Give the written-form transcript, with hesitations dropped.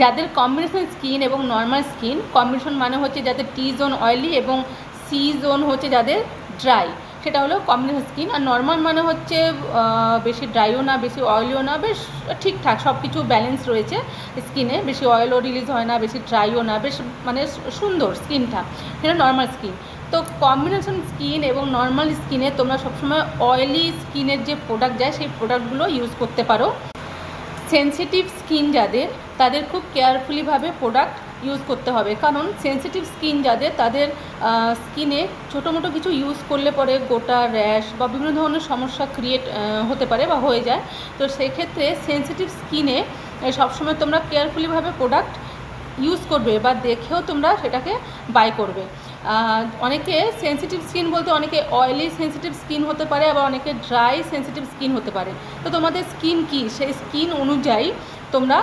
যাদের combination skin এবং normal skin, combination মানে হচ্ছে যাদের টি জোন অয়েলি এবং সি জোন হচ্ছে যাদের ড্রাই, সেটা হলো কম্বিনেশন স্কিন। আর নর্মাল মানে হচ্ছে বেশি ড্রাইও না বেশি অয়েলিও না, বেশ ঠিকঠাক সব কিছু ব্যালেন্স রয়েছে স্কিনে, বেশি অয়েলও রিলিজ হয় না বেশি ড্রাইও না, বেশ মানে সুন্দর স্কিনটা, সেটা নর্মাল স্কিন। তো কম্বিনেশন স্কিন এবং নর্মাল স্কিনে তোমরা সবসময় অয়েলি স্কিনের যে প্রোডাক্ট যায় সেই প্রোডাক্টগুলো ইউজ করতে পারো। সেনসিটিভ স্কিন যাদের, তাদের খুব কেয়ারফুলিভাবে প্রোডাক্ট ইউজ করতে হবে, কারণ সেনসিটিভ স্কিন যাদের, তাদের স্কিনে ছোটো মোটো কিছু ইউজ করলে পরে গোটা র্যাশ বা বিভিন্ন ধরনের সমস্যা ক্রিয়েট হতে পারে বা হয়ে যায়। তো সেক্ষেত্রে সেনসিটিভ স্কিনে সবসময় তোমরা কেয়ারফুলিভাবে প্রোডাক্ট ইউজ করবে বা দেখেও তোমরা সেটাকে বাই করবে। অনেকে সেনসিটিভ স্কিন বলতে অনেকে অয়েলি সেনসিটিভ স্কিন হতে পারে, আবার অনেকে ড্রাই সেনসিটিভ স্কিন হতে পারে। তো তোমাদের স্কিন কি, সেই স্কিন অনুযায়ী তোমরা